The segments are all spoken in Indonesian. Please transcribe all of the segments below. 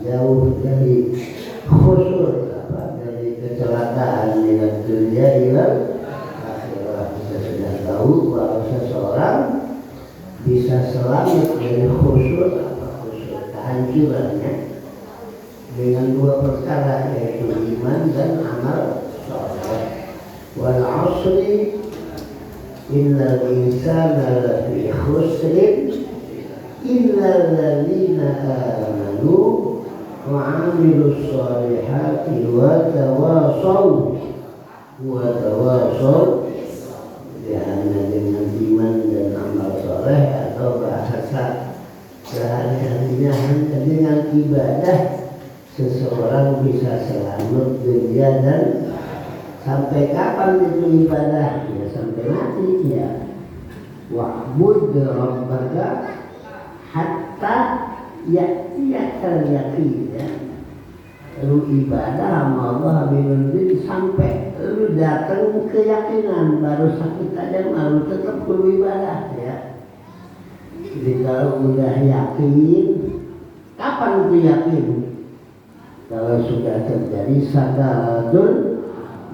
jauh dari khusyuk, dari kecelakaan dunya ila akhirah. Kita sudah tahu bahwa seseorang bisa selamat dari khusur kehancurannya dengan dua perkara, yaitu iman dan amal saleh. Wal 'asri innal insana lafi khusrin illa alladziina aamanu wa 'amilus shalihati wa tawashaw hanya dengan iman dan amal saleh, atau bahasa sehari-harinya hanya dengan ibadah seseorang bisa selamat dunia dan sampai kapan itu ibadah? Ya sampai mati ya. Wa'bud rabbaka hatta ya'tiyakal yaqin ya. Lu ibadah sama Allah binun sampai lu datang keyakinan, baru sakit aja malu tetap perlu ibadah ya. Jadi kalau udah yakin, kapan itu yakin? Kalau sudah terjadi sadatul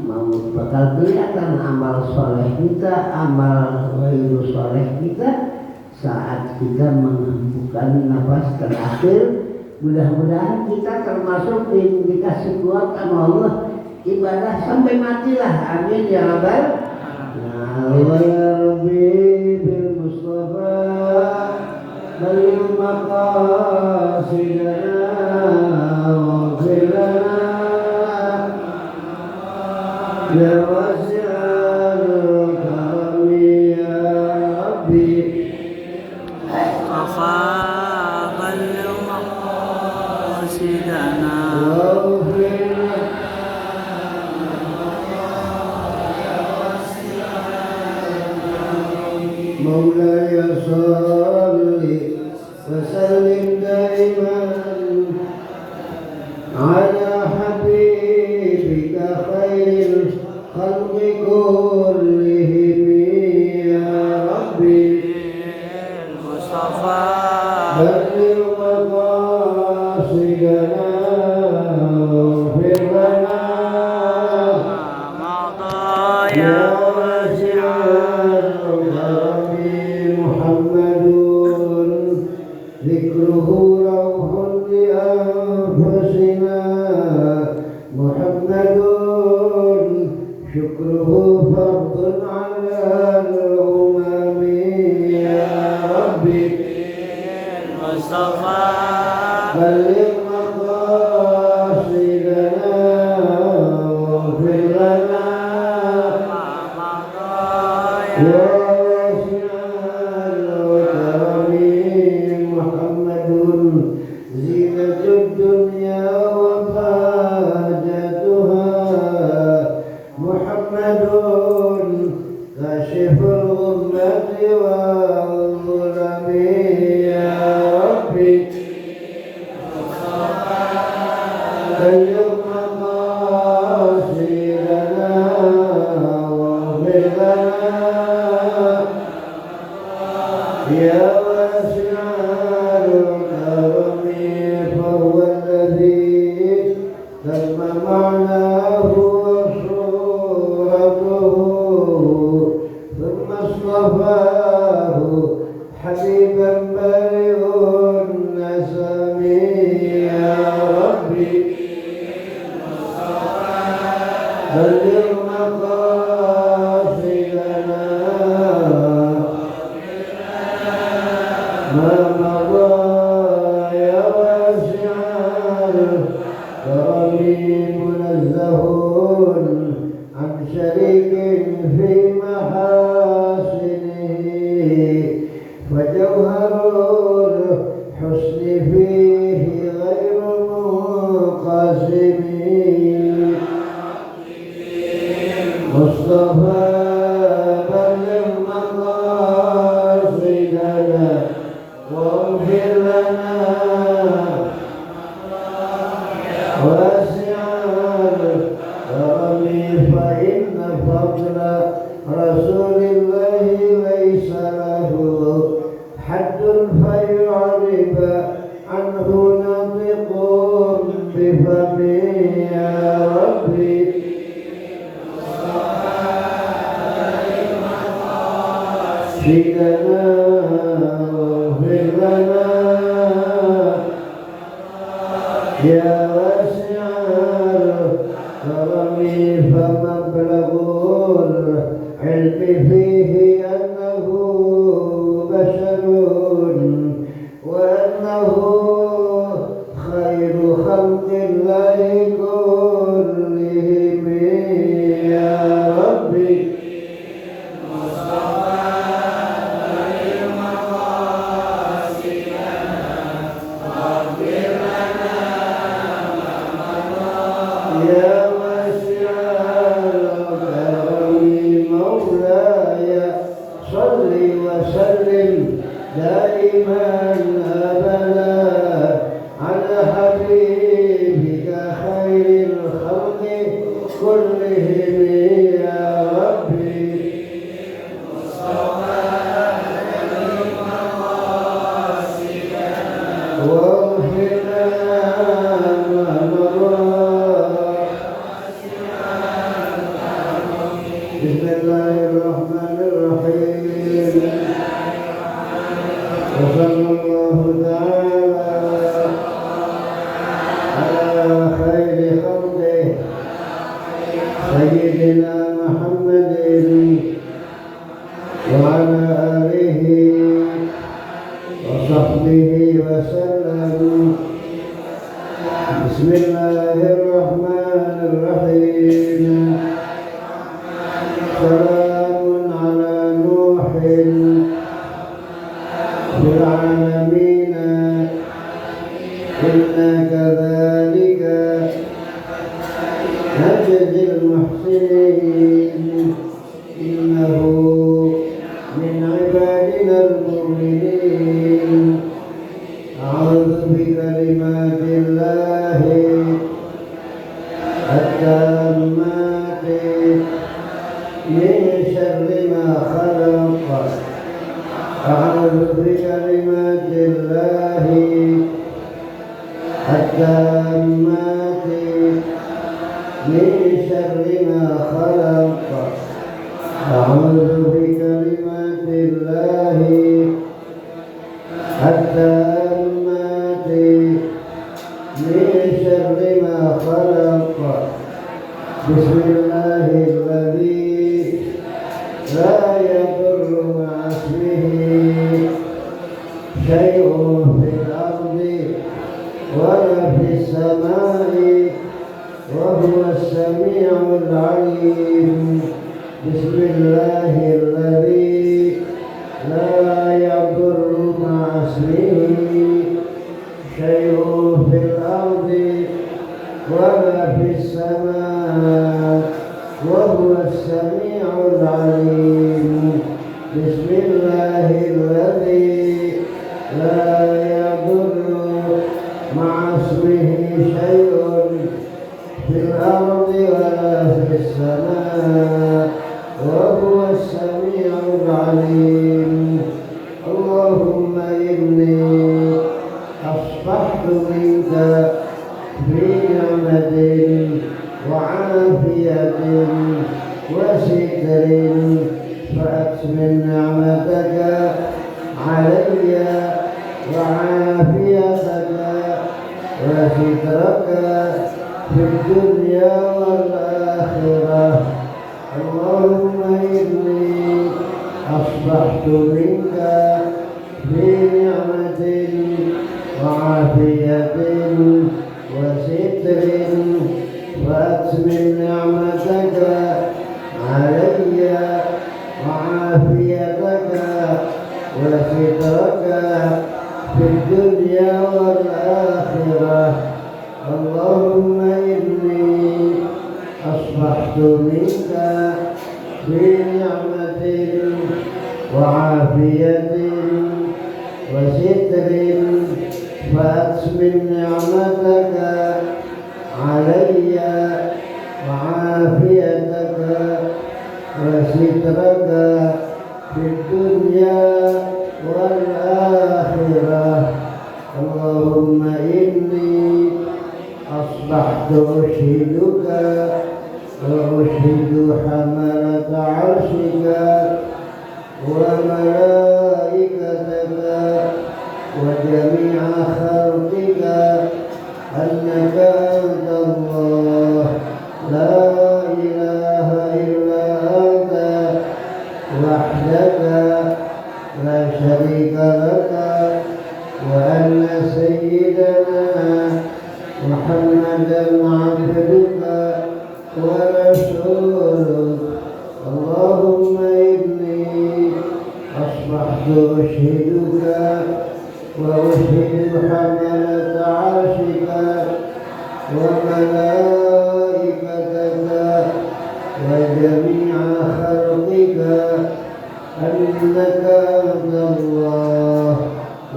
maut, bakal kelihatan amal soleh kita, amal ghairu soleh kita saat kita menghembuskan nafas terakhir. Mudah-mudahan kita termasuk yang dikasih kuat sama Allah ibadah sampai matilah. Amin ya rabbal alamin. Ya Rabbi bil Mustafa balil maqasidana wa filana ya wasi'al karami ya Rabbi مولاي صل وسلم دائما على حبيبك خير الخلق كلهم يا ربي المصطفى بلغ مقاصدنا واغفر لنا مضايا ذكره روح لأنفسنا محمد شكره فرض على الأمم يا ربي المصطفى بلغ مقاصدنا واغفر لنا يا زينة الدنيا وفاجتها محمد كاشف الغمة والظلم يا ربي بلغ مقاصدنا واغفر لنا يا واسع فهو الذي تم معناه وصورته ثم اصطفاه حبيبا بريء النسم يا ربي بلغ مقاصدنا ما مضى منزه عن شريك في محاسنه فجوهر الحسن فيه غير منقسم مصطفى بلغ مقاصدنا واغفر لنا فإن فضل رسول الله ليس له حد فيعرب عنه ناطق بفمه يا ربي سيدنا واغفر لنا يا واسع الكرم فمبلغ العلم فيه أنه بشر وأنه خير خلق الله كلهم يا ربي دائما أبدا على حبيبك خير الخلق كلهم يا ربي واغفر لنا ما مضى بسم الله الرحمن الرحيم وصلى الله تعالى على خير خلقه سيدنا محمد وعلى آله وصحبه وسلم بسم الله الرحمن الرحيم سلام على نوح في العالمين إنا كذلك نجزي المحسنين إنه من عبادنا المؤمنين أعوذ بكلمات الله التامات من شر ما خلق أعوذ بكلمات الله التامات من شر ما خلق أعوذ بكلمات الله التامات من شر ما خلق بسم الله الذي لا يضر مع اسمه شيء في الأرض ولا في السماء وهو السميع العليم بسم الله الذي لا يضر مع اسمه شيء في الأرض ولا في السماء وهو السميع العليم بسم الله الذي لا يضر مع اسمه شيء في الأرض ولا في السماء وهو السميع العليم اللهم إني أصبحت منك في نعمة وعافية وستر فأتمم نعمتك علي وعافيتك وسترك في الدنيا والآخرة اللهم إني أصبحت منك في نعمة وعافية وستر فأتمم نعمتك علي وعافيتك وسترك في الدنيا والآخرة اللهم إني أصبحت منك في نعمة وعافية وستر فأتمم نعمتك علي وعافيتك وسترك في الدنيا والآخرة اللهم إني أصبحت أشهدك وأشهد حملة عرشك وملائكتك وجميع خلقك أنك أنت الله لا إله إلا أنت وحدك لا شريك لك وأن سيدنا محمدا عبدك ورسولك اللهم إني أصبحت أشهدك وأشهد حملة عرشك وملائكتك وجميع خلقك أنك أنت الله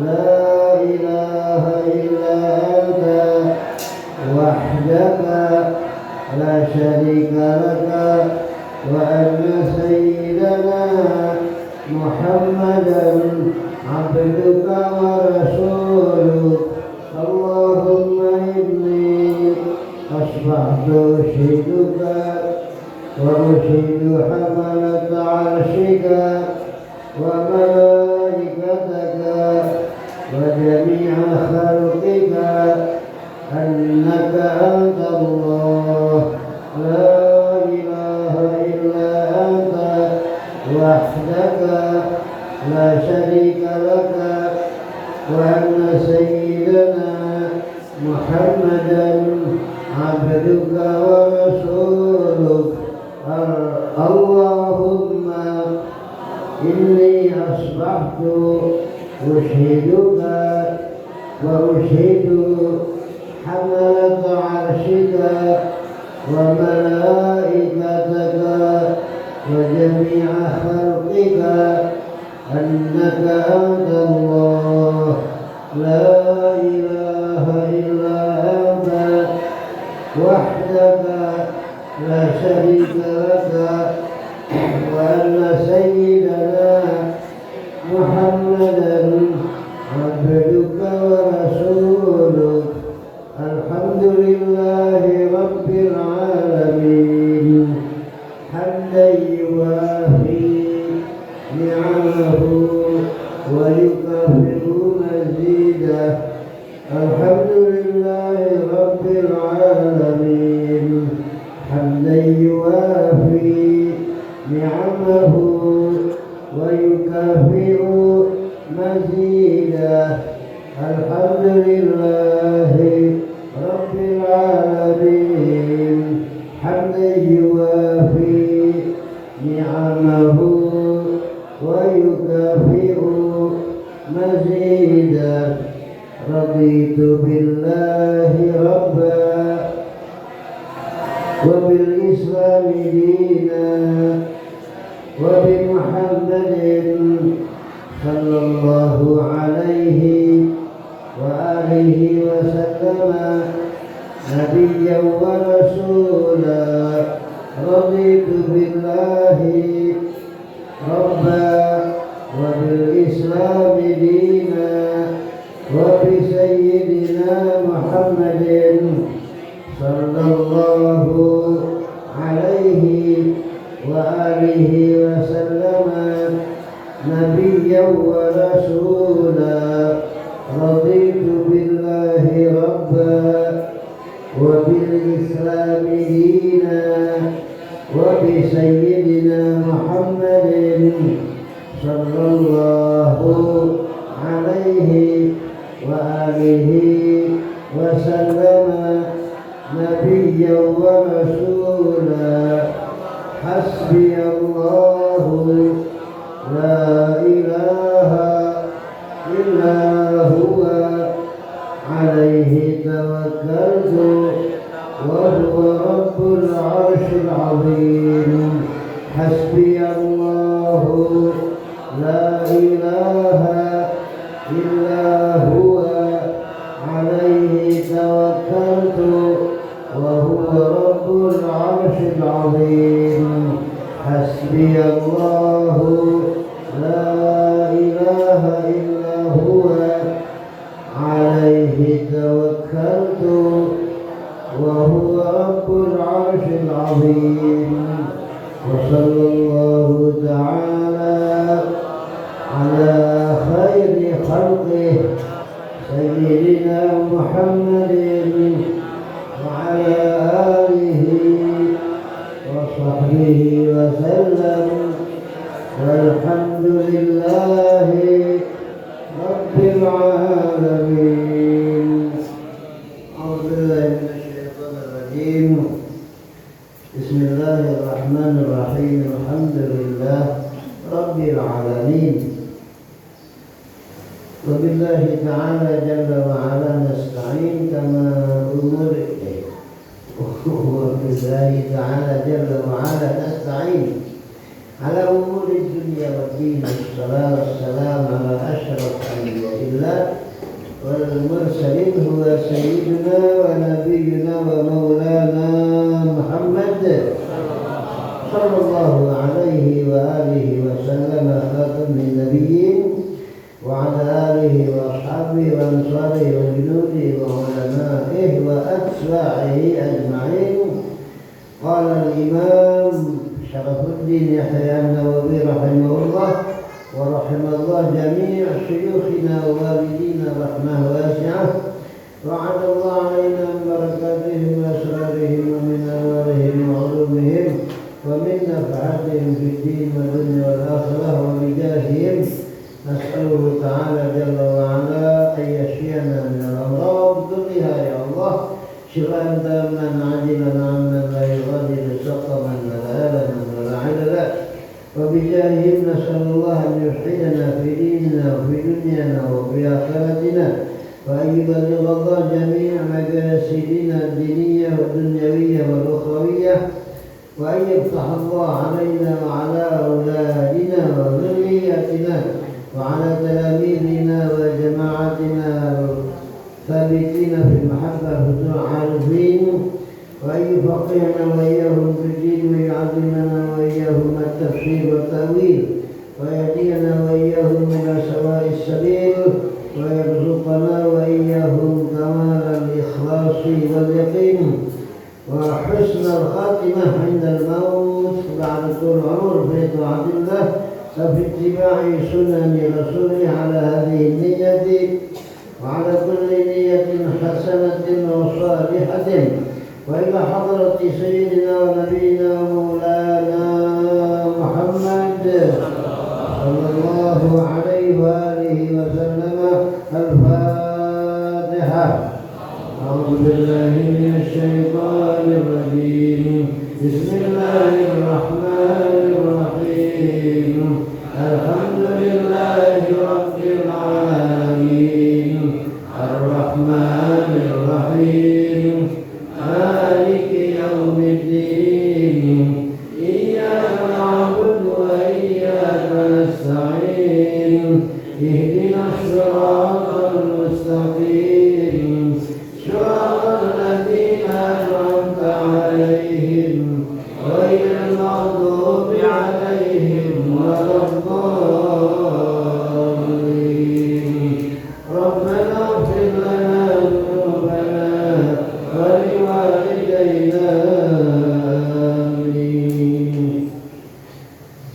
لا إله إلا أنت وحدك لا شريك لك وأن سيدنا محمدا عبدك ورسولك اللهم إني أصبحت أشهدك وأشهد حملة عرشك وملائكتك وجميع خلقك أنك أنت الله لا إله إلا أنت وحدك لا شريك لك وأن سيدنا محمدا عبدك ورسولك اللهم إني أصبحت أشهدك وأشهد حملة عرشك وملائكتك وجميع خلقك أنك أنت الله لا إله إلا أنت وحدك لا شريك لك وأن سيدنا محمدا عبدك ورسولك الحمد لله رب العالمين حمدا يوافي نعمه ويكافئ مزيده الحمد لله رب العالمين حمدا يوافي نعمه ويكافئ مزيده الحمد لله رب العالمين حمدا يوافي نعمه ويكافئ مزيده رضيت بالله ربا وبالإسلام دينا وبمحمد صلى الله عليه وآله وسلم نبيا ورسولا رضيت بالله ربا وبالإسلام دينا وبسيدنا محمد صلى الله عليه وآله وسلم نبيا ورسولا رضيت بالله ربا وبالإسلام دينا وبسيدنا محمد صلى الله عليه وآله وسلم نبيا ورسولا حسبي الله لا إله إلا هو عليه توكلت وهو رب العرش العظيم حسبي الله لا إله إلا هو عليه توكلت وهو رب العرش العظيم حسبي الله لا إله إلا هو عليه توكلت وهو رب العرش العظيم وصلى الله تعالى وصحبه وسلم والحمد لله رب العالمين. أعوذ بالله من الشيطان الرجيم. بسم الله الرحمن الرحيم. الحمد لله رب العالمين. وبالله تعالى جل وعلا نستعين كما أمر وبالله تعالى جل وعلا نستعين على أمور الدنيا والدين. والصلاة والسلام على أشرف أنبياء الله والمرسلين هو سيدنا ونبينا ومولانا محمد صلى الله عليه وآله وسلم خاتم النبيين وعلى آله وأصحابه وأنصاره وجنوده وعلمائه وأتباعه أجمعين. قال الإمام شرف الدين يحيى النووي رحمه الله ورحم الله جميع شيوخنا ووالدينا رحمة واسعة، وعد الله علينا من بركاتهم وأسرارهم ومن أنوارهم وعلومهم ومن نفعتهم في الدين والدنيا والآخرة وبجاههم. نسأله تعالى جل وعلا أن يشفينا من الأمراض كلها يا الله شفاء تاما عاجلا عما لا يغادر سقما ولا ألما ولا عللا. وبجاههم نسأل الله أن يسعدنا في ديننا وفي دنيانا وفي آخرتنا، وأن يبلغ الله جميع مقاصدنا الدينية والدنيوية والأخروية، وأن يفتح الله علينا وعلى أولادنا وذرياتنا وعلى تلاميذنا وجماعتنا ثابتين في المحبة فتوح عارفين، وأن يفقهنا وإياهم في الدين ويعلمنا وإياهم التفسير والتأويل ويهدينا وإياهم إلى سواء السبيل ويرزقنا وإياهم كمال الإخلاص واليقين وحسن الخاتمة عند الموت بعد طول عمر في طاعة الله وفي اتباع سنن رسوله على هذه النية وعلى كل نية حسنة وصالحة. وإلى حضرة سيدنا ونبينا ومولانا محمد صلى الله عليه وآله وسلم. الفاتحة. أعوذ بالله من الشيطان الرجيم. بسم الله الرحمن الرحيم. الحمد لله رب العالمين الرحمن الرحيم مالك يوم الدين إياك نعبد وإياك نستعين اهدنا الصراط المستقيم صراط الذين أنعمت عليهم غير المغضوب عليهم ولا الضالين. ربنا اغفر لنا ذنوبنا ولوالدينا آمين.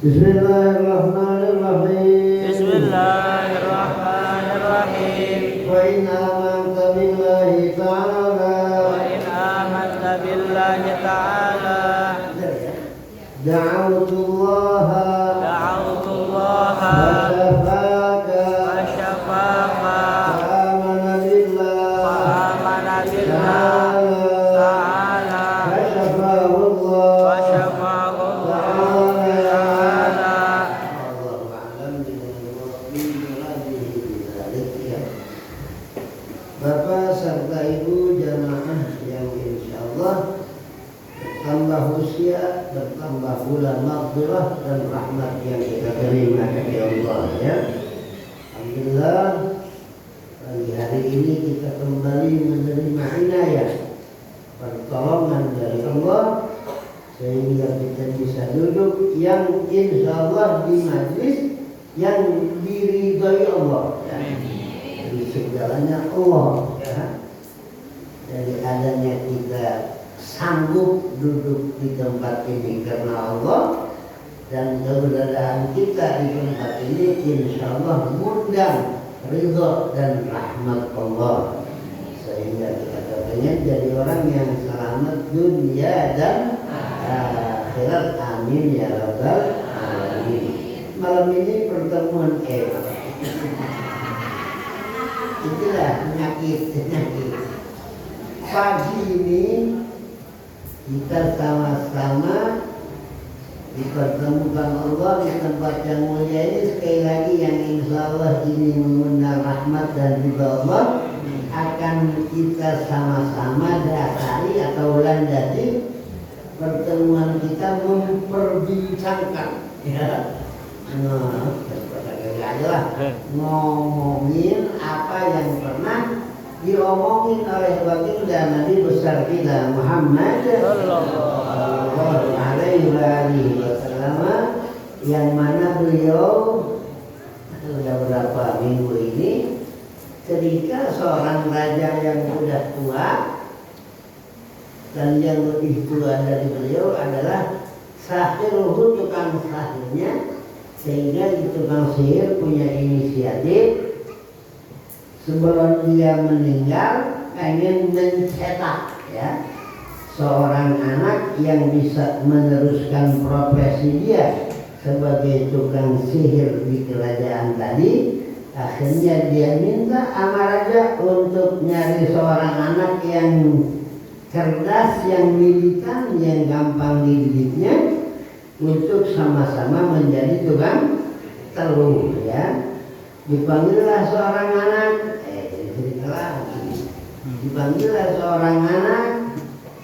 بسم الله الرحمن الرحيم. بسم الله الرحمن الرحيم. وإن آمنت بالله تعالى دعوت الله فشفاك فآمن بالله تعالى فشفاه الله تعالى. الله أعلم بمراده بذلك. Bapak serta Ibu jamaah yang insyaallah bertambah usia, bertambah pula maghfirah dan rahmat yang kita terima dari Allah ya. Alhamdulillah pagi hari ini kita kembali menerima inayah pertolongan dari Allah sehingga kita bisa duduk yang insyaallah di majlis yang diridhai Allah ya. Jadi segalanya Allah ya. Jadi adanya kita sanggup duduk di tempat ini karena Allah, dan keberadaan kita di tempat ini insyaallah mengundang ridha dan rahmat Allah, sehingga kita pengen jadi orang yang selamat dunia dan akhirat. akhirat. Amin ya rabbal alamin. Malam ini pertemuan itulah penyakit. Pagi ini kita sama-sama dipertemukan Allah di tempat yang mulia ini, sekali lagi yang insya Allah ini mengundang rahmat dan ridha Allah, akan kita sama-sama dasari atau landasi pertemuan kita memperbincangkan, ya, ngomongin apa yang pernah diomongin oleh baginda Nabi besar kita Muhammad sallallahu alaihi wasallam, yang mana beliau sudah berapa minggu ini ketika seorang raja yang sudah tua dan yang lebih tua dari beliau adalah sahiruhu, tukang sihirnya, sehingga tukang sihir punya inisiatif sebelum dia meninggal ingin mencetak, ya, seorang anak yang bisa meneruskan profesi dia sebagai tukang sihir di kerajaan tadi. Akhirnya dia minta sama raja untuk nyari seorang anak yang cerdas, yang militan, yang gampang dididiknya, untuk sama-sama menjadi tukang telur, ya. Dipanggillah seorang anak, dipanggillah seorang anak,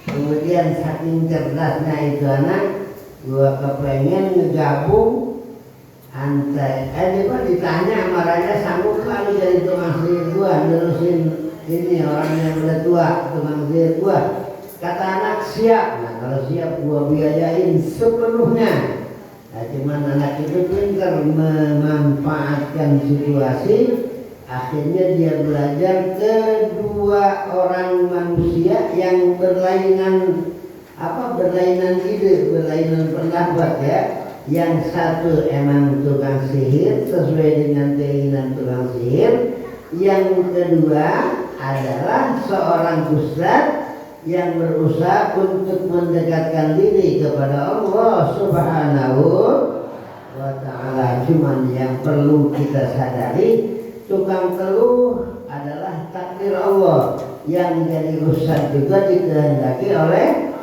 kemudian saking cerdasnya itu anak, gua kepengen ngegabung ditanya sama raja, sanggup kali jadi tukang sihir gua, nerusin ini orang yang udah tua, tukang sihir gua. Kata anak, siap. Nah, kalau siap gua biayain sepenuhnya. Nah, cuman anak itu pintar memanfaatkan situasi. Akhirnya dia belajar kedua orang manusia yang berlainan ide, berlainan pendapat, ya. Yang satu emang tukang sihir sesuai dengan keinginan tukang sihir. Yang kedua adalah seorang ustadz yang berusaha untuk mendekatkan diri kepada Allah Subhanahu wa ta'ala. Cuman yang perlu kita sadari, tukang teluh adalah takdir Allah, yang jadi ustaz juga dikehendaki oleh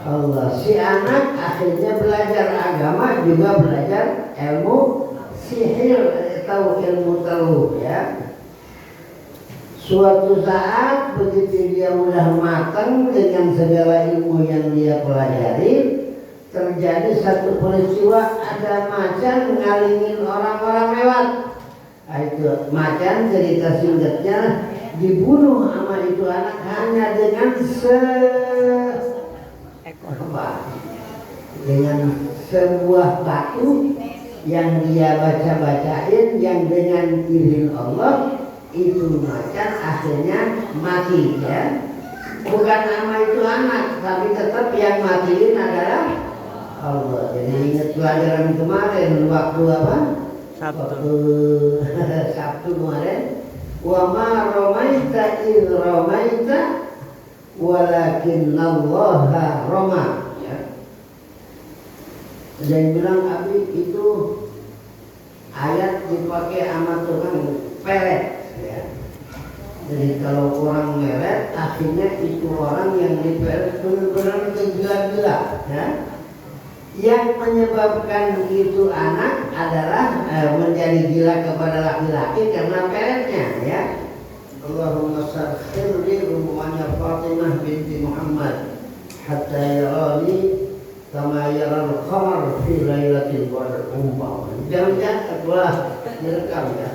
Allah. Si anak akhirnya belajar agama, juga belajar ilmu sihir atau ilmu teluh, ya. Suatu saat begitu dia udah matang dengan segala ilmu yang dia pelajari, terjadi satu peristiwa, ada macan ngalingin orang-orang lewat. Nah, itu macan, cerita singkatnya, dibunuh sama itu anak hanya dengan dengan sebuah batu yang dia baca-bacain, yang dengan izin Allah itu macan akhirnya mati, ya. Bukan nama itu anak, tapi tetap yang matiin adalah Allah. Jadi ingat pelajaran kemarin waktu apa? Sabtu kemarin. Wa ma ramaita idh ramaita walakinnallaha rama, ya. Dan bilang Abi itu ayat dipakai sama tukang pelet, ya. Jadi kalau orang meret, akhirnya itu orang yang diperet benar-benar tergila-gila, ya. Yang menyebabkan itu anak adalah menjadi gila kepada laki-laki karena peretnya, ya. Allahumma sakhir li umumnya Fatimah binti Muhammad hatta yarani kama yaral qamar fi lailatil badr. Jangan-jangan itulah direkam, ya.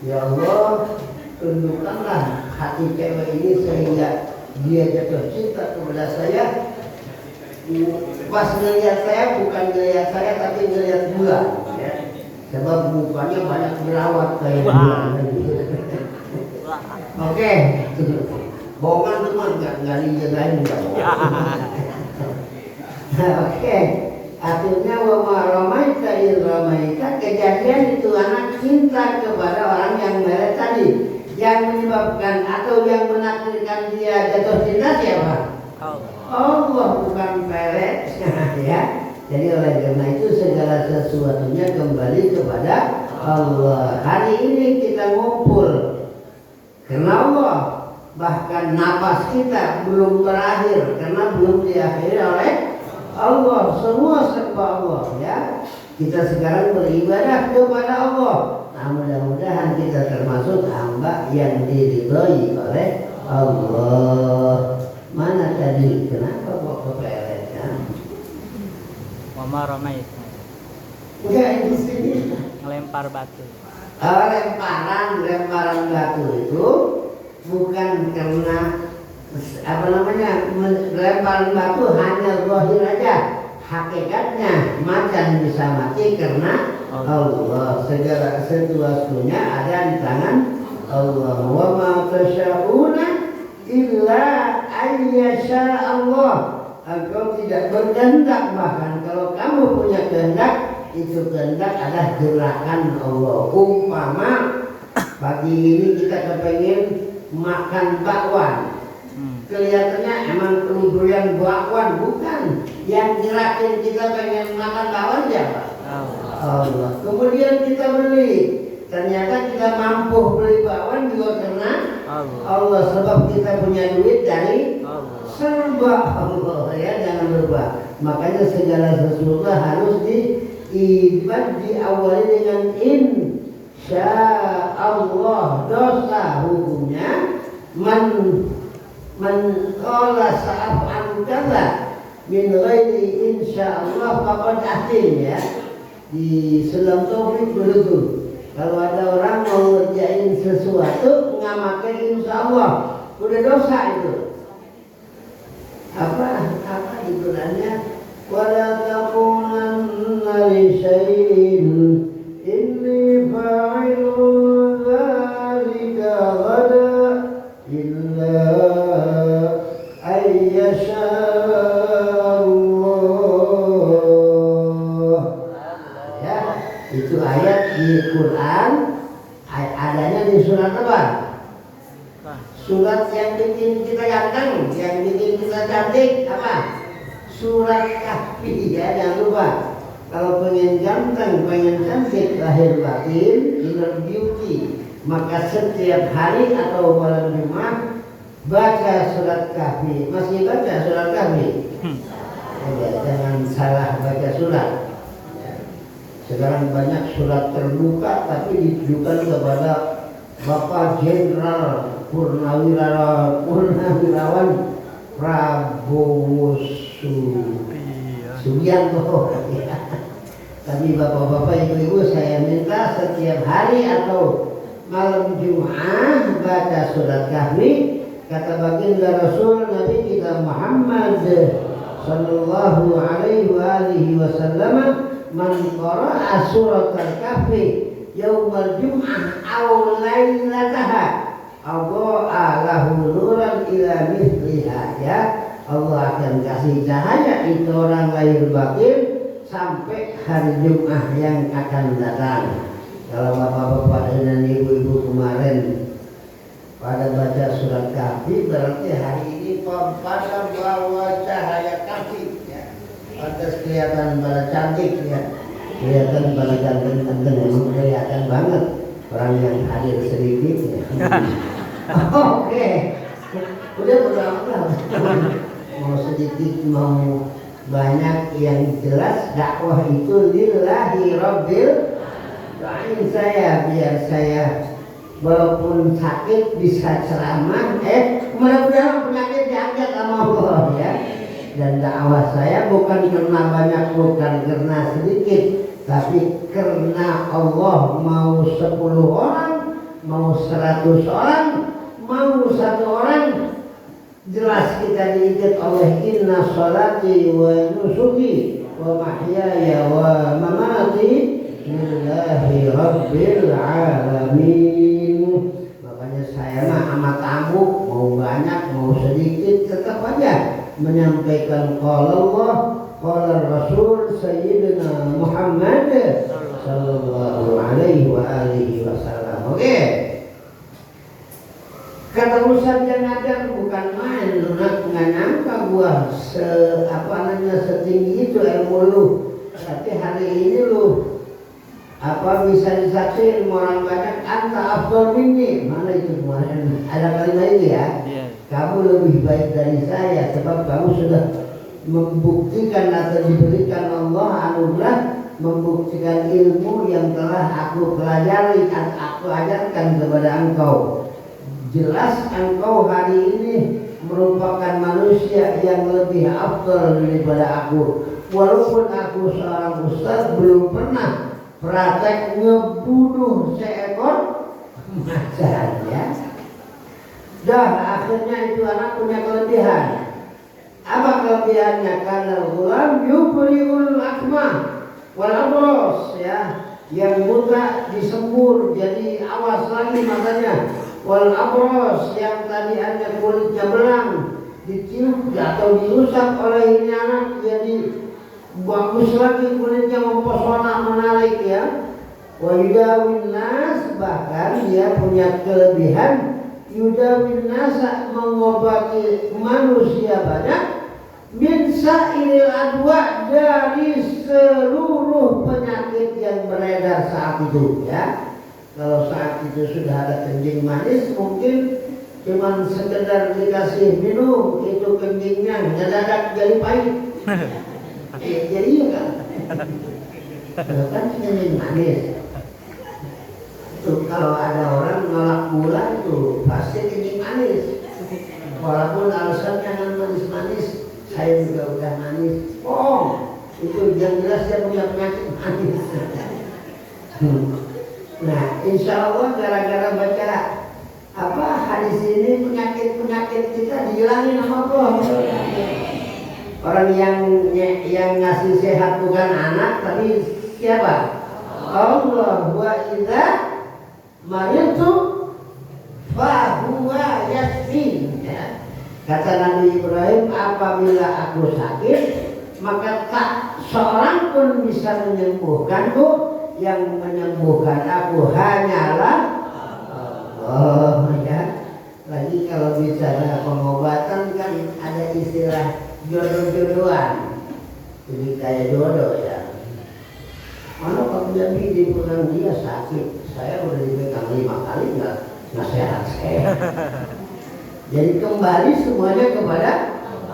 Ya Allah, tundukkanlah hati cewek ini sehingga dia jatuh cinta kepada saya. Pas ngelihat saya, bukan ngelihat saya tapi ngelihat bulan, ya. Sebab mukanya banyak jerawat kayak bulan. Oke, bohongan teman, nggak dijagain, nggak bohong. Oke. Akhirnya wa ramaita idh ramaita, kejadian itu anak cinta kepada orang yang meret tadi. Yang menyebabkan atau yang menakdirkan dia jatuh cinta siapa? Allah bukan pelet ya. Jadi oleh karena itu segala sesuatunya kembali kepada Allah. Hari ini kita ngumpul karena Allah. Bahkan napas kita belum berakhir karena belum diakhiri oleh Allah. Semua serba Allah ya. Kita sekarang beribadah kepada Allah. Nah, mudah-mudahan kita termasuk hamba yang diridhoi oleh Allah. Mana tadi? Kenapa kok kepelet ya? Wama ramai Enggak, itu sini. ngelempar batu. Lemparan batu itu bukan karena apa namanya lemparan batu hanya zahir aja. Hakikatnya macan bisa mati karena Allah. Segala sesuatunya ada di tangan Allah. Wa ma tasyauna illa ayyasha Allah. Engkau tidak berkehendak, bahkan kalau kamu punya kehendak, itu kehendak adalah gerakan Allah. Umpama pagi ini kita kepengen makan bakwan, kelihatannya emang keluduran bakwan, bukan. Yang gerakin kita pengen makan bakwan siapa? Allah. Kemudian kita beli, ternyata kita mampu beli bakwan juga karena Allah. Sebab kita punya duit dari serba Allah ya, jangan lupa. Makanya segala sesuatu harus diawali dengan insya Allah. Dosa hukumnya man qala sa'af'alu kadza min ghairi insya Allah faqad atim ya. Di Sulam Taufik dulu tuh, kalau ada orang mau ngerjain sesuatu nggak pakai insya Allah, udah dosa itu. Apa itulannya? Wala taqulanna li syai'in inni fa'ilun dzalika ghada illa ayyasha Allah. Ya, itu ayat di Quran, adanya di surat apa? Surat yang bikin kita ganteng, yang bikin kita cantik apa? Surat Kahfi ya, jangan lupa. Kalau pengen ganteng, pengen cantik, lahir batin, inner beauty, maka setiap hari atau malam Jumat baca surat Kahfi. Masih baca surat Kahfi? Ya, jangan salah baca surat. Ya. Sekarang banyak surat terbuka tapi ditujukan kepada Bapak Jenderal Purnawirawan Prabowo Subianto ya. Tapi bapak-bapak, ibu-ibu, saya minta setiap hari atau malam Jumat baca surat Kahfi. Kata baginda Rasul Nabi kita Muhammad sallallahu alaihi wasallam, man qara'a surat al-Kahfi yaumal jum'ah aw lailataha adha'a lahu nuran ila mithliha ya. Allah akan kasih cahaya itu orang lahir batin sampai hari Jumat yang akan datang. Kalau bapak-bapak dan ibu-ibu kemarin pada baca surat Kahfi, berarti hari ini pada bawa cahaya Kahfi ya. Pantas kelihatan pada cantik ya. Kelihatan pada ganteng-ganteng, memang kelihatan banget orang yang hadir sedikit ya. Oke. Udah berapa? Mau sedikit mau banyak, yang jelas dakwah itu lillahi rabbil. Doain saya biar saya walaupun sakit bisa ceramah, mudah-mudahan penyakit diangkat sama Allah ya. Dan dakwah saya bukan karena banyak, bukan karena sedikit, tapi karena Allah mau 10 orang, mau 100 orang, mau 1 orang, jelas kita diikat oleh inna sholati wa nusuki wa mahyaya wa mamati lillahi rabbil alamin. Makanya saya mah sama tamu, mau banyak mau sedikit tetap aja menyampaikan qala Allah qala Rasul Sayyidina Muhammad sallallahu alaihi wa alihi wasallam. Oke. Kata Ustaz yang ngajar bukan main, lunak nggak nyangka gua setinggi itu ilmu lu. Tapi hari ini lu bisa disaksikan orang banyak anta afdal minni. Mana itu kemarin ada kalimat ini ya? Iya. Kamu lebih baik dari saya sebab kamu sudah membuktikan atau diberikan Allah anugerah membuktikan ilmu yang telah aku pelajari dan aku ajarkan kepada engkau. Jelas engkau hari ini merupakan manusia yang lebih afdal daripada aku. Walaupun aku seorang ustaz belum pernah praktek ngebunuh seekor macan ya. Dah akhirnya itu anak punya kelebihan. Apa kelebihannya? Karena gulam yubriul akmah wal abros ya, yang buta disembur jadi awas lagi matanya. Wal abros yang tadi hanya kulitnya belang ditiup atau diusap oleh ini anak jadi bagus lagi kulitnya, mempesona, menarik ya. Wa yudawin nas, bahkan dia punya kelebihan yudawin nasa, mengobati manusia banyak min sa'iril adwa, dari seluruh penyakit yang beredar saat itu ya. Kalau saat itu sudah ada kencing manis mungkin cuman sekedar dikasih minum itu kencingnya ngedadak jadi pahit. Jadi iya kan? Kan kencing manis. Tuh, kalau ada orang nolak gula itu pasti kencing manis. Walaupun alasannya kan manis-manis, saya juga udah manis. Oh, itu yang jelas dia punya penyakit manis. Nah, insya Allah gara-gara baca hadis ini penyakit kita dihilangin sama Allah. Orang yang ngasih sehat bukan anak, tapi siapa? Allah. Wa idza maritu fa huwa yashfin ya. Kata Nabi Ibrahim, apabila aku sakit maka tak seorang pun bisa menyembuhkanku, yang menyembuhkan aku hanyalah Allah ya. Lagi kalau bicara pengobatan kan ada istilah jodoh-jodohan, jadi kayak jodoh ya. Mana Pak Jambi dipegang dia sakit, saya udah dipegang 5 kali nggak sehat-sehat. Jadi kembali semuanya kepada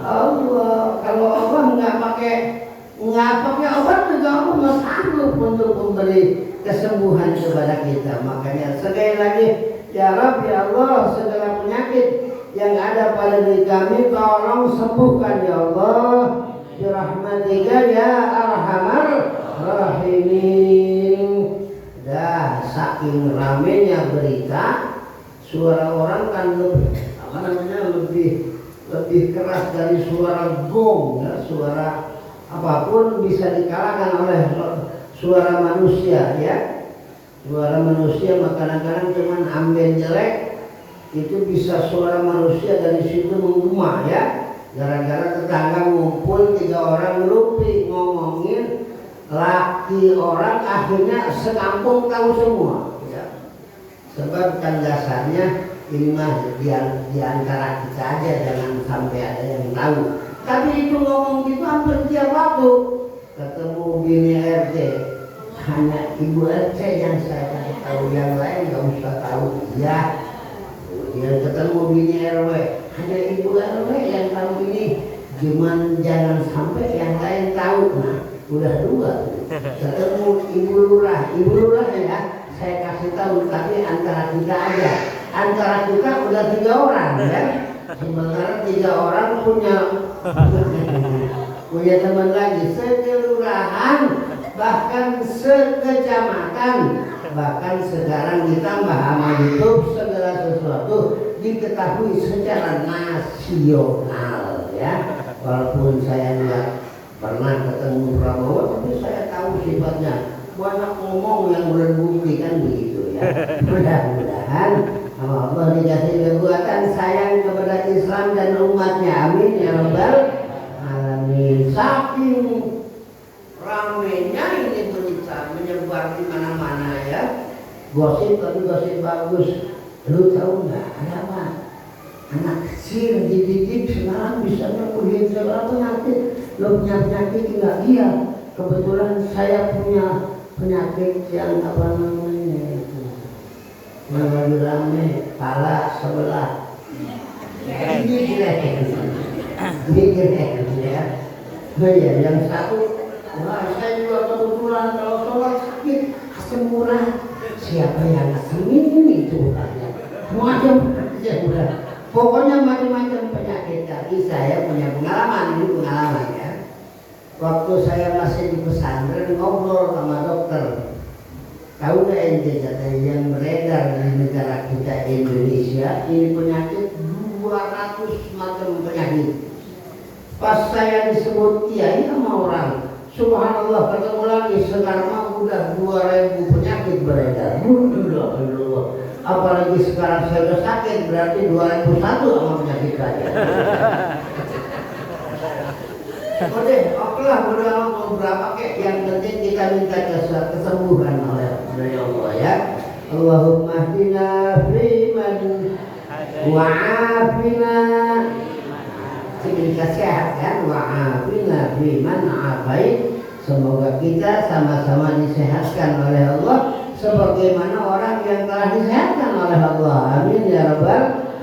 Allah. Kalau Allah nggak pakai obat juga Allah nggak sanggup untuk memberi kesembuhan kepada kita. Makanya sekali lagi, ya Rabb, ya Allah, segala penyakit yang ada pada diri kami tolong sembuhkan ya Allah, birahmatika ya arhamar rahimin. Dah saking ramenya berita, suara orang kan lebih keras dari suara gong ya. Suara apapun bisa dikalahkan oleh suara manusia ya. Suara manusia kadang-kadang cuman amben jelek itu bisa suara manusia dari situ menggema ya. Gara-gara tetangga ngumpul 3 orang ngerupi ngomongin laki orang, akhirnya sekampung tahu semua ya. Sebab kan dasarnya ini mah di antara kita aja, jangan sampai ada yang tahu. Tapi itu ngomong gitu hampir tiap waktu. Ketemu bini RT, hanya ibu RT yang saya kasih tahu, yang lain nggak usah tahu ya. Kemudian ketemu bini RW, hanya ibu RW yang tahu ini. Cuman jangan sampai yang lain tahu. Nah, udah 2. Ketemu ibu lurah ya, saya kasih tahu, tapi antara kita aja. Antara kita udah 3 orang ya. Sementara 3 orang punya teman lagi sekelurahan, bahkan sekecamatan, bahkan sekarang ditambah sama YouTube, segala sesuatu diketahui secara nasional ya. Walaupun saya nggak pernah ketemu Prabowo, tapi saya tahu sifatnya banyak ngomong yang berbukti kan begitu ya. Mudah-mudahan Allah dikasih kekuatan sayang kepada Islam dan umatnya, amin ya rabbal alamin. Saking ramenya ini berita menyebar di mana-mana ya, gosip, tapi gosip bagus. Lu tahu nggak ada apa? anak kecil dididik sekarang bisa nyembuhin segala penyakit. Lo punya penyakit enggak? Iya. Kebetulan saya punya penyakit yang apa namanya itu, yang lagi rame, kepala sebelah. Migrain ya. Oh iya, yang satu, wah saya juga kebetulan kalau sholat sakit asam urat. Siapa yang asamin itu katanya? Macam-macam udah. Pokoknya macam-macam penyakit. Tapi saya punya pengalaman, ini pengalaman ya. Waktu saya masih di pesantren ngobrol sama dokter. Tahu nggak ente katanya yang beredar di negara kita Indonesia ini penyakit 200 macam penyakit. Pas saya disebut kiai sama orang, subhanallah ketemu lagi sekarang udah 2000 penyakit beredar. Alhamdulillah. Apalagi sekarang saya udah sakit berarti 2001 sama penyakit saya. Oke lah mau berapa kek, yang penting kita minta kesembuhan oleh Allah ya. Allahumma hdina fiman wa'afina, kita sehat kan, wa'afina fiman afait. Semoga kita sama-sama disehatkan oleh Allah sebagaimana orang yang telah disehatkan oleh Allah. Amin ya rabbal.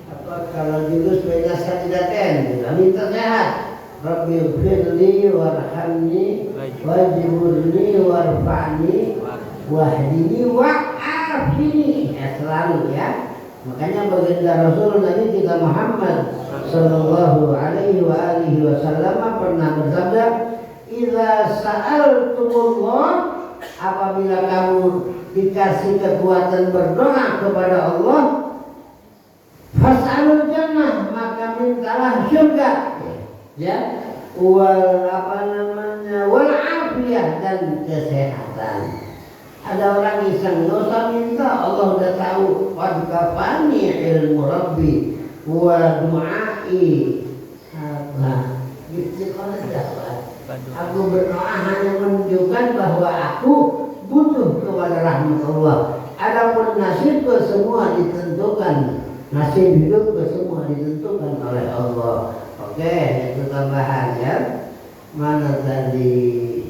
Apa kalau jurus beda sadidaten kita minta sehat. Rabbi firli warhamni wajburni warfa'ni wahdini wa'afini. Ya selalu ya. Makanya baginda Rasul Nabi kita Muhammad sallallahu alaihi wa alihi wasallam pernah bersabda, "Idza sa'altumullah," apabila kamu dikasih kekuatan berdoa kepada Allah, fas'alul jannah, maka mintalah surga. Ya, wal wal afiyah, dan kesehatan. Ada orang iseng, nggak usah minta, Allah udah tahu. Qad kafani ilmu rabbi wa du'ai. Aku berdoa hanya menunjukkan bahwa aku butuh kepada rahmat Allah. Adapun nasibku semua ditentukan, nasib hidupku semua ditentukan oleh Allah. Oke, itu tambahan ya. Mana tadi?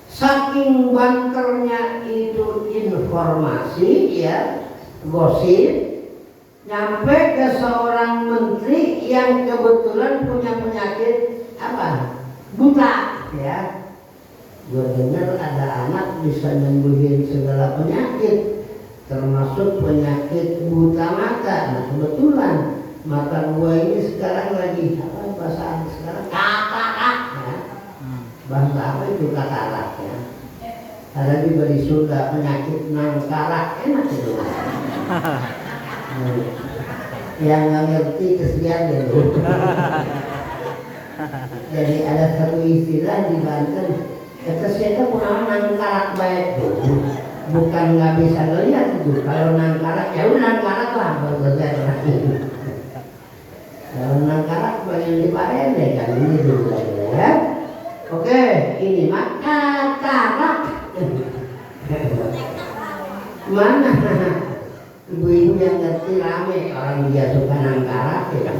Saking banternya itu informasi ya, gosip, nyampe ke seorang menteri yang kebetulan punya penyakit apa? Buta ya. Gue dengar ada anak bisa nyembuhin segala penyakit, termasuk penyakit buta mata. Nah kebetulan mata gue ini sekarang lagi apa bahasa sekarang katarak ya. Bahasa apa itu katarak ya. Ada juga di Sunda penyakit nangkarak, enak itu. Yang nggak ngerti kesian dulu. Jadi ada satu istilah di Banten, kata siapa pun nangkarak baik tuh. Bukan nggak bisa ngeliat itu. Kalau nangkarak ya udah nangkarak lah berbeda lagi. Kalau nangkarak bagian di parende kan ini dulu ya. Oke, ini mah katarak. Mana ibu-ibu yang ngerti rame, orang dia suka nangkarak ya.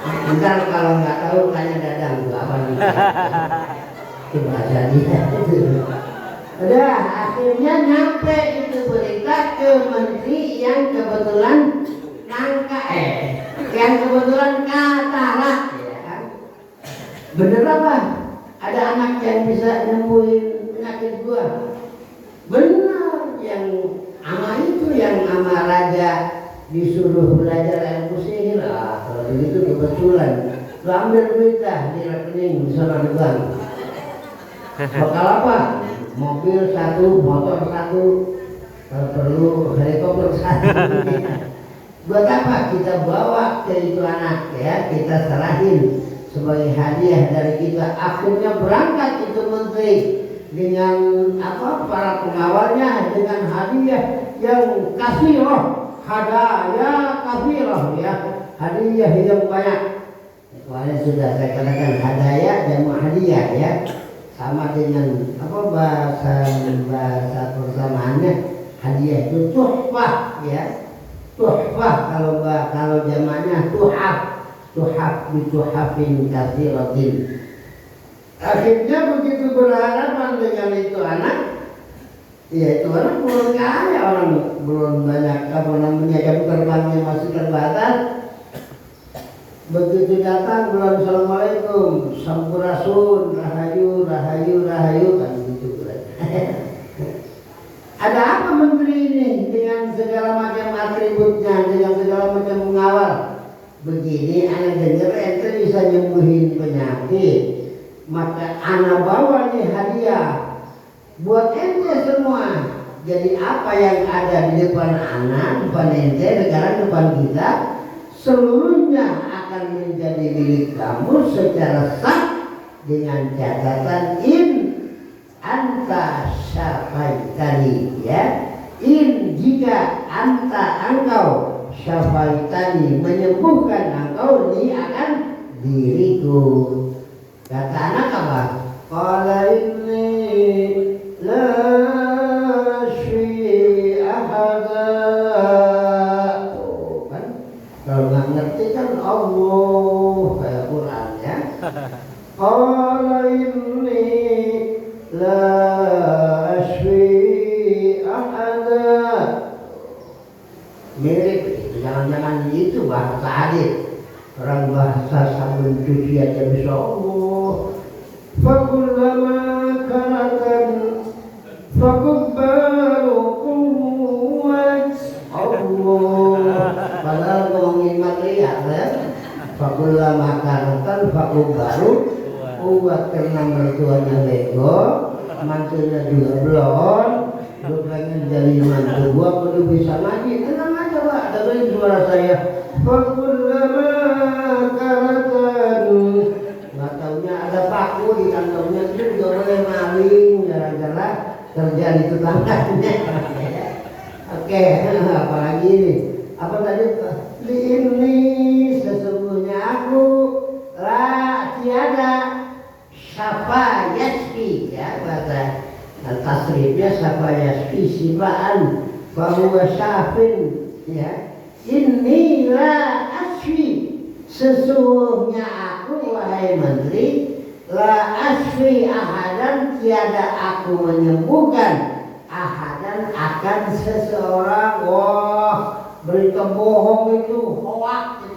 Ntar kalau nggak tahu tanya Dadang juga apa nih. Itu bahasa dia. Udah, akhirnya nyampe itu berita ke menteri yang kebetulan yang kebetulan katarak ya. Bener apa? Ada anak yang bisa nyembuhin penyakit gua. Benar, yang ama itu yang ama raja disuruh belajar ilmu sihir. Kalau begitu kebetulan lu ambil duit dah di rekening di sana di bank. Bakal apa? Mobil satu, motor satu, kalau perlu helikopter satu. Buat apa? Kita bawa ke itu anak ya, kita serahin sebagai hadiah dari kita. Akhirnya berangkat itu menteri dengan apa para pengawalnya dengan hadiah yang kasirah, hadaya kasirah ya, hadiah yang banyak. Kemarin sudah saya katakan hadaya dan hadiah ya, sama dengan apa bahasa persamaannya, hadiah itu tuhfah ya. tuhfah, kalau zamannya tuhaf bituhafin katsiratin. Akhirnya begitu berhadapan dengan itu anak, ya itu orang belum kaya, orang belum banyak jam terbangnya masih terbatas. Begitu datang bulan assalamualaikum, sampurasun, rahayu kan gitu. Ada apa menteri ini dengan segala macam atributnya, dengan segala macam pengawal? Begini, anak dengar ente bisa nyembuhin penyakit, maka anak bawa nih hadiah buat ente semua. Jadi apa yang ada di depan anak, depan ente, sekarang depan kita, seluruhnya akan menjadi milik kamu secara sah dengan catatan anta syafaitani, ya. Jika engkau syafaitani, menyembuhkan engkau ni akan diriku. Kata anak apa? Qala inni la syfi ahada. Oh, kan kalau nggak ngerti kan Allah kayak Quran, ya. Qala inni la syfi ahada. Mirip, jangan-jangan itu bahasa hadis. Orang bahasa sabun cuci aja bisa Allah. Fakullama kanatan fakubbaru kuwat Allah. Padahal ngomongin material, ya. Fakullama kanatan fakubbaru kuwat, karena mertuanya bego, mantunya juga belum. Lu pengen jadi mantu gua, kudu bisa ngaji. Tenang aja, Pak, dengerin suara saya. Fakullama kanatan, nggak taunya ada paku di kantongnya, itu juga boleh maling gara-gara kerja di tetangganya. Oke, apalagi ini? Apa tadi? Ini sesungguhnya aku tiada syafa yasfi, ya, bahasa tasrifnya syafa yasfi sifaan bahwa syafin, ya. Inni la asfi, sesungguhnya aku, wahai menteri, la asfi ahadan, tiada aku menyembuhkan ahadan akan seseorang. Wah, berita bohong itu hoak,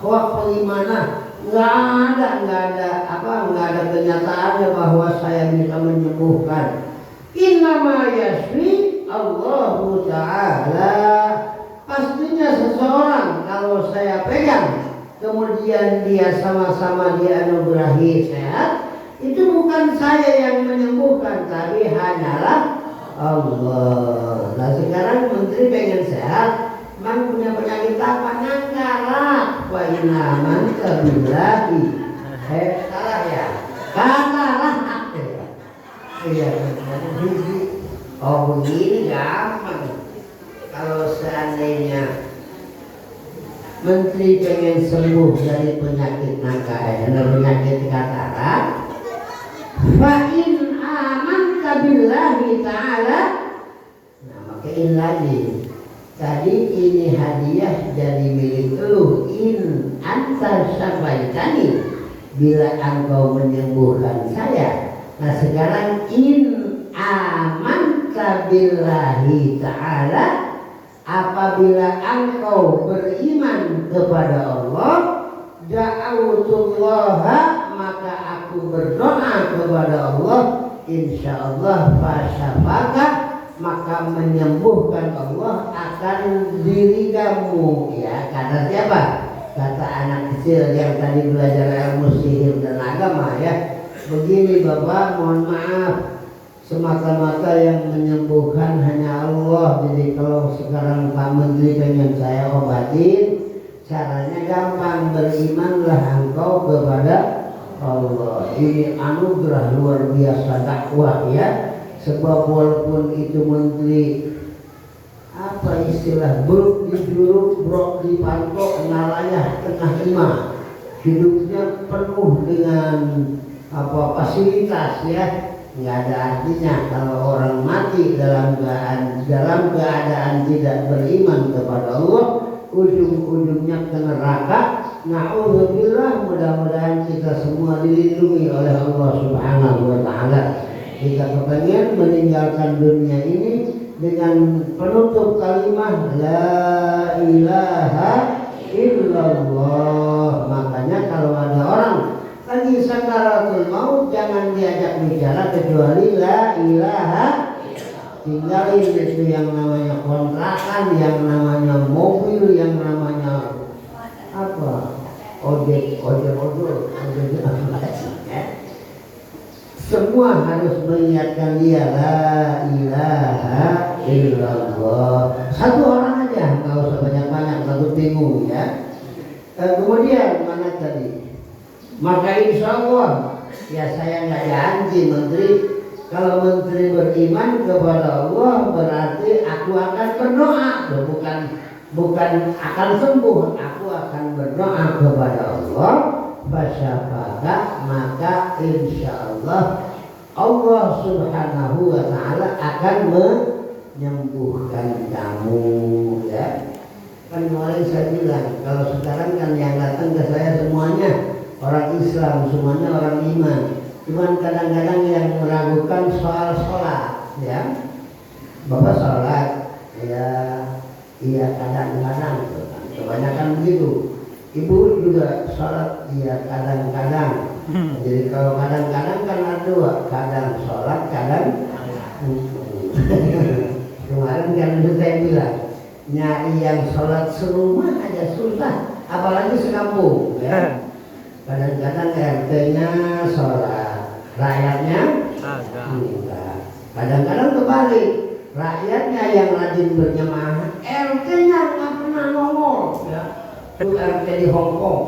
hoak bagaimana? Nggak ada kenyataannya bahwa saya bisa menyembuhkan. Innama yasfi Allahu Ta'ala. Pastinya seseorang kalau saya pegang, kemudian dia sama-sama dianugerahi sehat, itu bukan saya yang menyembuhkan, tapi hanyalah Allah. Nah sekarang menteri pengen sehat, memang punya penyakit apa? Nangkarak. Wa inaman kabilahi. Salah ya? Katalah. Iya. Oh begini gampang. Kalau seandainya menteri pengen sembuh dari penyakit penyakit katarak, fa in amanta billahi ta'ala. Nah, makain lagi. Tadi ini hadiah jadi milik lu, in anta syafaitani, bila engkau menyembuhkan saya. Nah sekarang in amanta billahi ta'ala, apabila engkau beriman kepada Allah, da'autullaha, maka aku berdoa kepada Allah, insyaallah fasyafaka, maka menyembuhkan Allah akan diri kamu, ya. Kata siapa? Kata anak kecil yang tadi belajar ilmu sihir dan agama, ya. Begini Bapak, mohon maaf, semata-mata yang menyembuhkan hanya Allah. Jadi kalau sekarang Pak Menteri pengen saya obatin, caranya gampang, berimanlah engkau kepada Allah. Ini anugerah luar biasa dakwah, ya. Sebab walaupun itu menteri apa istilah buruk di juruk, brok di pangkok, nalayah tengah lima, hidupnya penuh dengan fasilitas, ya. nggak ada artinya kalau orang mati dalam keadaan tidak beriman kepada Allah, ujung-ujungnya ke neraka. Na'udzubillah, mudah-mudahan kita semua dilindungi oleh Allah Subhanahu wa Ta'ala. Kita kepengen meninggalkan dunia ini dengan penutup kalimat la ilaha illallah. Makanya kalau ada orang lagi sakaratul maut, jangan diajak bicara kecuali la ilaha. Tinggalin itu yang namanya kontrakan, yang namanya mobil, yang namanya apa, ojek. Semua harus mengingatkan dia la ilaha illallah. Satu orang aja, nggak usah banyak-banyak, takut bingung ya. Kemudian mana tadi? Maka insya Allah, ya saya nggak janji menteri. Kalau menteri beriman kepada Allah berarti aku akan berdoa, bukan akan sembuh. Aku akan berdoa kepada Allah, fasyafaka, maka insya Allah Allah Subhanahu wa Ta'ala akan menyembuhkan kamu ya. Kan kemarin saya bilang kalau sekarang kan yang datang ke saya semuanya orang Islam, semuanya orang iman. Cuman kadang-kadang yang meragukan soal sholat ya. Bapak sholat ya, iya kadang-kadang, kebanyakan begitu. Ibu juga sholat iya kadang-kadang. Jadi kalau kadang-kadang kan ada dua, kadang sholat, kadang kemarin kan saya bilang nyari yang sholat serumah aja susah, apalagi sekampung ya. Kadang-kadang RT-nya sholat, rakyatnya enggak. Kadang-kadang kebalik, rakyatnya yang rajin berjamaah, RT-nya nggak pernah nongol ya. Itu RT di Hong Kong.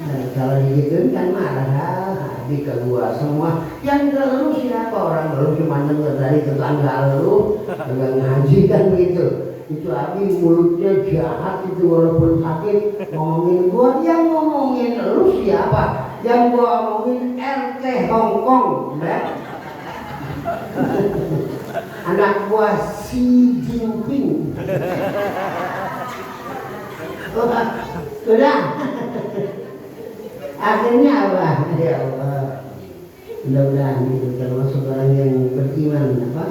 Nah, kalau digituin kan marah, di kedua semua. Yang lalu siapa orang lalu cuma dengar dari tetangga lalu, nggak ngaji kan gitu. Itu Abi mulutnya jahat itu walaupun sakit ngomongin gua, yang ngomongin lu siapa? Yang gua ngomongin RT Hong Kong ya. Anak gua Xi Jinping. Sudah. Akhirnya apa? Ya Allah, mudah-mudahan itu termasuk orang yang beriman apa?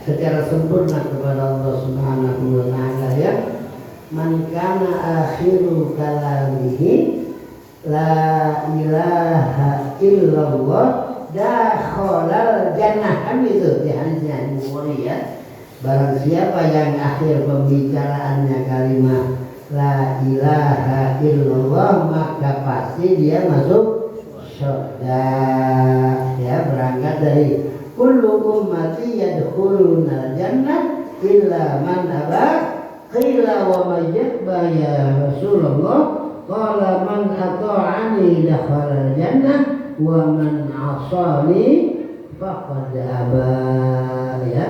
Secara sempurna kepada Allah Subhanahu wa Ta'ala ya. Man kana akhiru kalamihi la ilaha illallah dakhalal jannah, kan itu di hadisnya Bukhari ya. Barang siapa yang akhir pembicaraannya kalimat la ilaha illallah, maka pasti dia masuk surga ya. Berangkat dari kullu ummati yadkhuluna jannah illa man aba. Qila wa man yaba ya Rasulullah? Qala man ata'ani dakhala jannah wa man 'asani faqad aba ya.